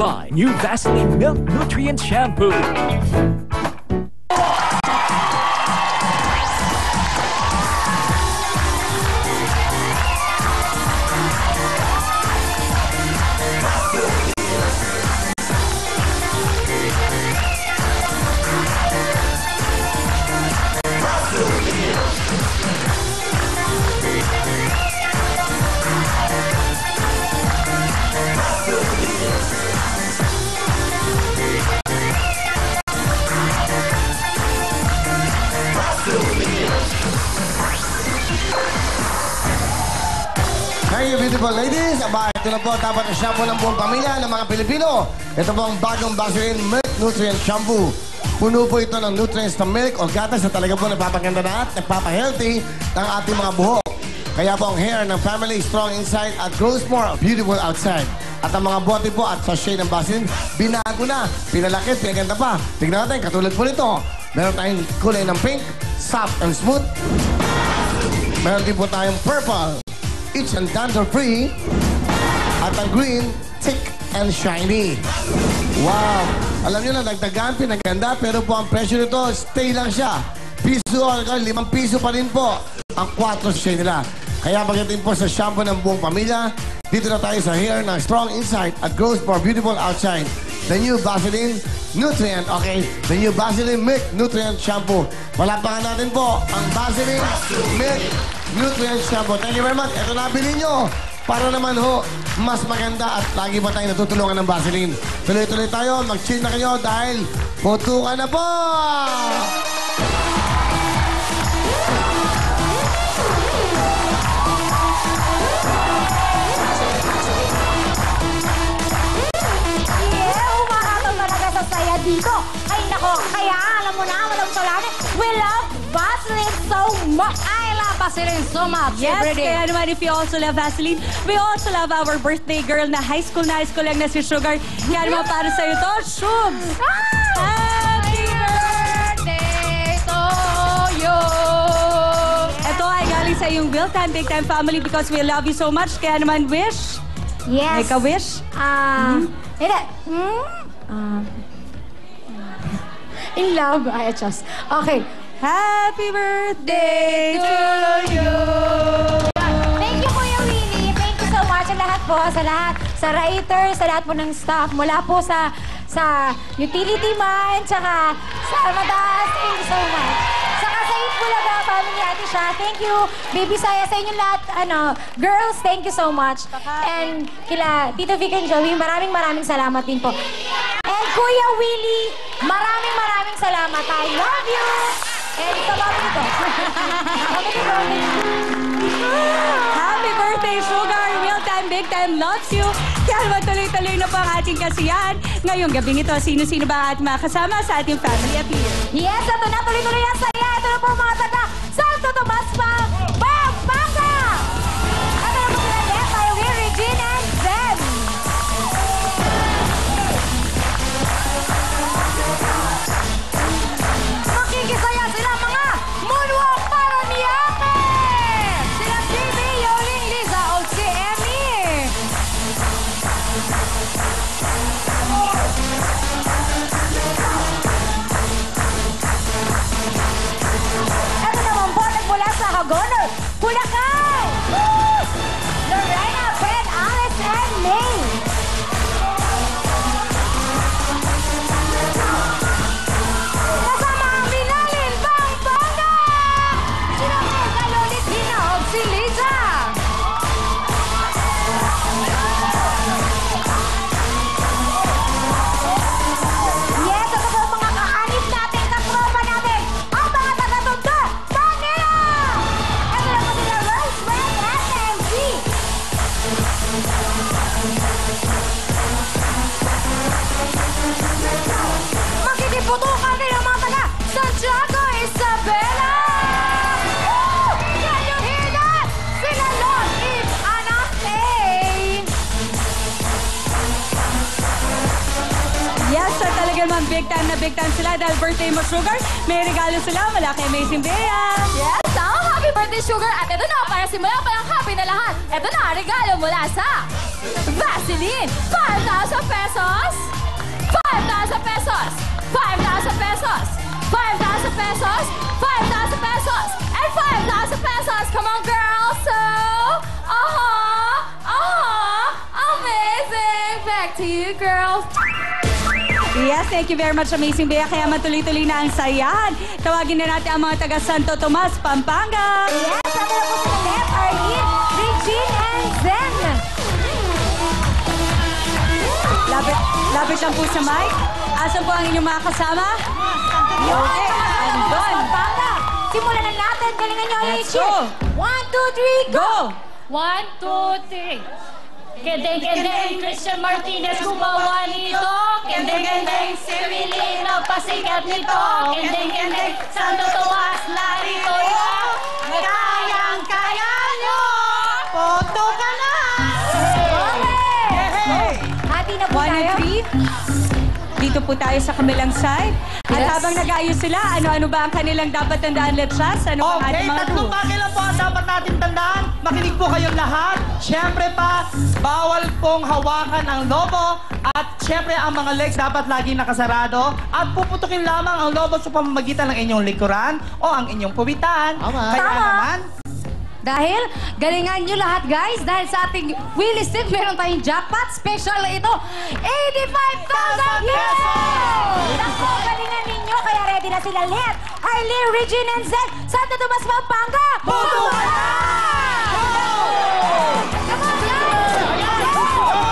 by New Vaseline Milk Nutrient Shampoo. Thank you, beautiful ladies. Aba, ito na po dapat ang shampoo ng buong pamilya ng mga Pilipino. Ito po ang bagong Vaseline Milk Nutrient Shampoo. Puno po ito ng nutrients ng milk o gatas na talaga po napapaganda na at nagpapa-healthy ng ating mga buhok. Kaya po ang hair ng family strong inside at grows more beautiful outside. At ang mga bote po at sachet ng Vaseline, binago na, pinalakit, pinaganda pa. Tignan natin, katulad po nito. Meron tayong kulay ng pink, soft and smooth. Meron din po tayong purple, itch and dandruff-free. At ang green, thick and shiny. Wow! Alam nyo na, nagdagan, pinaganda, pero po ang presyo nito, stay lang siya. Piso o 5 piso pa rin po ang 4 sachet nila. Kaya pagdating po sa shampoo ng buong pamilya, dito na tayo sa hair na strong inside at grows more beautiful outside. The new Vaseline Nutrient, okay? The new Vaseline Milk Nutrient Shampoo. Palapakan natin po ang Vaseline Milk Nutrient Shampoo. Thank you very much. Ito na, bilhin nyo. Para naman ho, mas maganda at lagi pa tayo natutulungan ng Vaseline. Tuloy-tuloy tayo. Mag-chill na kayo dahil putukan na po! Dito. Ay, nako. Kaya, alam mo na, walang salamin. We love Vaseline so much. I love Vaseline so much. Yes, kaya naman if you also love Vaseline, we also love our birthday girl na high school lang na si Sugar. Kaya naman para sa'yo to, Shugs! Happy birthday to you! Ito ay galing sa iyong Will Time, Big Time family because we love you so much. Kaya naman wish. Yes. Make a wish. In love. Ay, just. Okay. Happy birthday to you! Thank you, Kuya Willie. Thank you so much sa lahat po, sa lahat. Sa writers, sa lahat po ng staff. Mula po sa utility man, tsaka sa mataas. Thank you so much. Saka sa Itbulaga, family Ate Sha. Thank you, Baby Saya. Sa inyo lahat, girls, thank you so much. And kila Tito Vic and Joey, maraming salamat din po. And Kuya Willie, maraming salamat. I love you! And sa babi ko. Happy birthday, Sugar! Real time, big time, loves you! Kaya naman tuloy-tuloy na po ang ating kasiyahan. Ngayong gabing ito, sino-sino ba ang ating mga kasama sa ating family appeal? Yes, ito na, tuloy-tuloy ang saya. Ito na po mga taga Santo Tomas pa, Pampanga! Ito na po sila Len, tayo here, Regine and Zen. Makikisaya sila mga moonwalk para Miyake! Sila JB, Yoling, Liza, o si Emmy. Ito naman po, nagmula sa Hagoner, Bulacan! Lorena, Ben, Alice, and May. Kasama ang Binalin, Pampanga! Sila po, Kalolit, Hina, o si Liza. Yes, ito po mga kaanib natin, katropa natin, ang mga taga-Tondo, Manila! Ito na po sila Rose, Red, and MC. Makikiputukan din ang mga taga Santiago, Isabela! Woo! Can you hear that? Sila Lon, Eve, Anak, Tay. Yes, so talaga naman big time sila dahil birthday mo, Sugar. May regalo sila mula kay Amazing Bea. Yes, happy birthday, Sugar! At ito na, para simula pa yung happy na lahat. Ito na, regalo mula sa Vaseline! 5,000 pesos! to you, girls. Yes, thank you very much, Amazing Bea. Kaya matuloy-tuloy na ang sayahan. Tawagin na natin ang mga taga Santo Tomas, Pampanga. Yes, sabi na po sa left, Arlene, Regine, and Zen. Lapit lang po sa mic. Asan po ang inyong mga kasama? Okay, andun. Pampanga. Simulan na natin. Galingan nyo, Let's Aichi. go. 1, 2, 3, go! 1, 2, 3. Kendeng-kendeng, Christian Martinez gumawa nito. Kendeng-kendeng, si Willie nagpasikat nito. Kendeng-kendeng, Santo Tomas, narito yun. Kayang-kaya nyo. Poto ka na. Okay! Hati na po 1 tayo. and 3. Dito po tayo sa kabilang side. At Yes. habang nag-aayos sila, ano-ano ba ang kanilang dapat tandaan, Letras? Ano ang Okay, ating mga tatlong rules? bagay lang po ang dapat natin tandaan. Makinig po kayong lahat. Siyempre pa, bawal pong hawakan ang lobo. At siyempre, ang mga legs dapat lagi nakasarado. At puputukin lamang ang lobo sa pamamagitan ng inyong likuran o ang inyong puwitan. Kaya Tama. naman, Dahil, galingan nyo lahat, guys. Dahil sa ating Willie Stick, meron tayong jackpot. Special ito, 85,000 pesos! Naku, galingan ninyo. Kaya ready na sila lahat. Arlene, Regine, and Zen. Santo Tomas, Pampanga. Puto ka na! Come on, guys!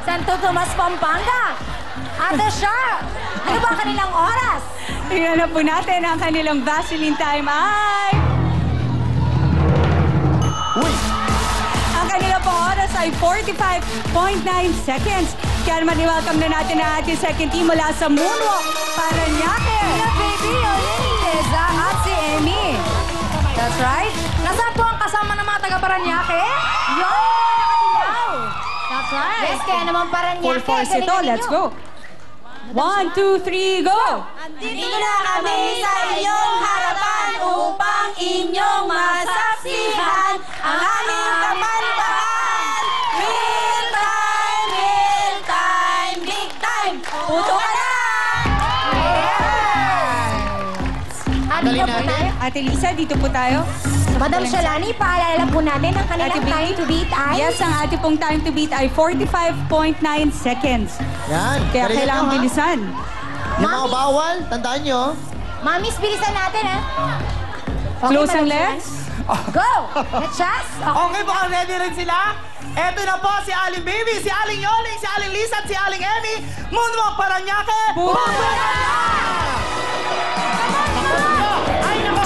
Santo Tomas, Pampanga. Ate Shar, ano ba kanilang oras? Tingnan na po natin ang kanilang Vaseline time ay... Ang kanilang pong oras ay 45.9 seconds. Kaya naman i-welcome na natin ang ating second team mula sa Moonwalk, Paranaque. Hello, baby. Liza at si Emmy. That's right. Nasaan po ang kasama ng mga taga-Paranaque? Yun! Nakatilaw. That's right. Yes, kaya naman Paranaque. Full force ito. Let's go. 1, 2, 3, go! Dito na kami sa inyong harapan upang inyong masaksihan ang aming kapantahan. Real time, big time. Puto ka na! Dito po tayo. Ate Lisa, dito po tayo. Madam Shalani, paalala po natin ang kanilang Ate Vicky? time to beat ay... Yes, ang ating pong time to beat ay 45.9 seconds. Yan. Kaya Galingan kailangan nyo, ha? bilisan. Yung mga bawal, tandaan nyo. Mamis, bilisan natin, ha? Close ang Madam legs. Shalani? Go! Let's okay po, ready rin sila? Eto na po si Aling Baby, si Aling Yoling, si Aling Lisa at si Aling Emmy. Moonwalk Paranaque. Puto Puto ka na! Ay, nako!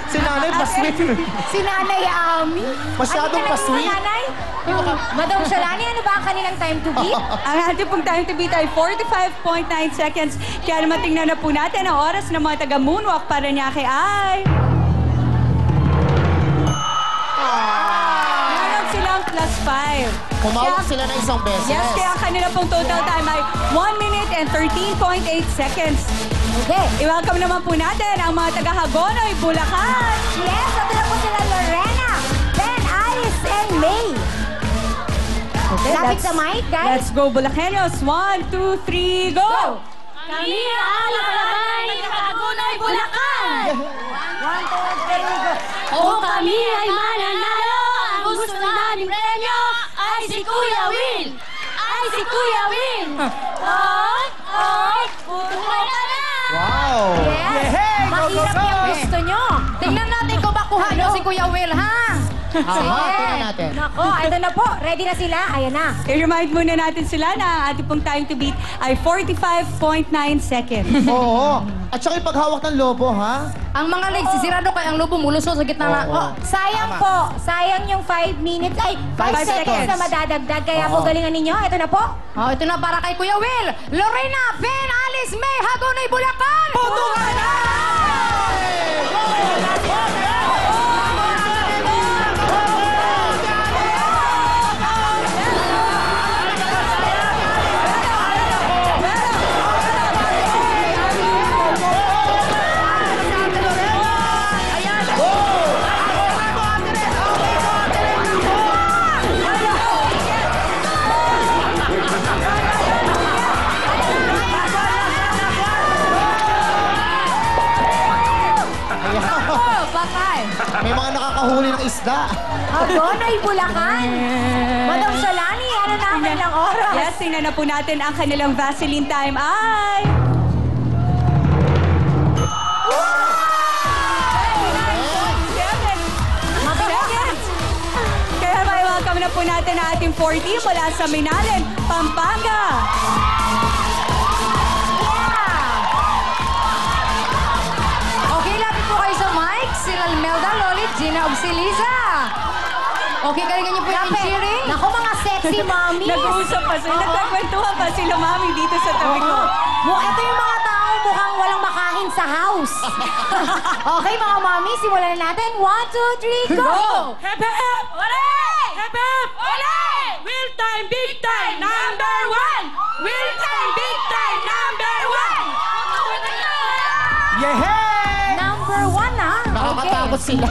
Si nanay pa-sweet. Si Nanay Ami. Masyadong Ano ka pa-sweet. naman, Nanay? Madam Shalani, ano ba ang kanilang time to beat? Ang ating pong time to beat ay 45.9 seconds. Kaya naman tingnan na po natin ang oras ng mga taga-moonwalk para niya kay ay... Meron silang +5. Kumawak sila na isang beses. Yes, kaya ang kanila pong total time ay 1 minute and 13.8 seconds. Okay. I-welcome naman po natin ang mga taga-Hagonoy, Bulacan. Yes, ito na po sila Lorena, Ben, Alice, and May. Okay, Lapit sa mic, guys. Let's go, Bulacanos. 1, 2, 3, go! Kami ang laban ng Hagonoy, Bulacan! 1, 2, 3, go. Kung kami ay mananalo, ang gusto naming premyo ay si Kuya Will! Ay si Kuya Will! Oy, putukan ka na! Wow! Yes. Yehey! Go, go, Mahirap go! yung gusto nyo. Tingnan natin kung makuha niyo si Kuya Will, ha? Tingnan natin. Nako, ito na po. Ready na sila? Ayan na. I-remind muna natin sila na ang ating pong time to beat ay 45.9 seconds. Oo. At saka yung paghawak ng lobo, ha? Ang mga legs, sisirado kay ang lobo mulusot sa gitna na. Oo. Sayang po. Sayang yung 5 minutes. Ay, 5 Five seconds seconds. na madadagdag. Kaya Oo. po galingan ninyo. Ito na po. Oh, ito na para kay Kuya Will. Lorena, Ben, Alice, May, Hagonoy, Bulacan! Putukan na! Oh, patay! May mga nakakahuli ng isda. Hagonoy, Bulacan. Madam Shalani, ano na ang kanilang oras? Yes, tingnan na po natin ang kanilang Vaseline time ay... Seconds. Kaya may welcome na po natin ang ating 40 mula sa Minalen, Pampanga. Okay, lapit po kayo sa mic. Sila Melda, Lolit, Gina, ug si Liza. Okay, galingan niyo po yung cheering. Naku, mga sexy mommy. Nag-uusap pa sila, nagkakwentuhan pa sila mami dito sa tabi ko. Ito yung mga tao mukhang walang makain sa house. Okay, mga mommy, simulan na natin. 1, 2, 3, go! Hep, hep! Ole! Hep, hep! Ole! Will time, big time, number 1! Will time, big time, number 1! Yehey! Number 1, ha? Nakakatakot sila.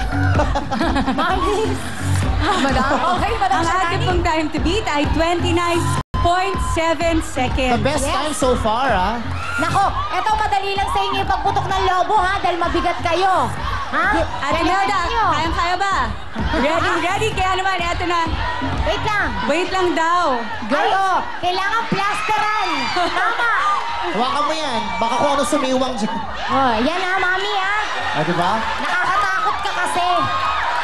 Mommy. Madam? Okay, Madam Ang ating Shalani. pong time to beat ay 29.7 The seconds. best time so far, ha? Nako, eto madali lang sa inyo yung pagputok ng lobo, ha? Dahil mabigat kayo. Ha? Ate Melda, kayang-kaya ba? Ready, ready? Kaya naman, eto na. Wait lang. Wait lang daw. Girl, kailangan plasteran. Tama. Hawakan mo yan. Baka kung ano sumiwang dyan. Oh, yan ha, mami, ha? Ah, di ba? Nakakatakot ka kasi.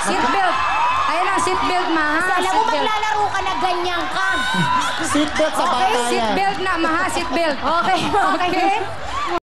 Seatbelt. Ayun ang seatbelt, ma, ha? Alam mo, Seatbelt. maglalaro ka na ganyan ka. Seatbelt sa bata yan. Seatbelt na, ma, ha? Seatbelt. Okay, okay.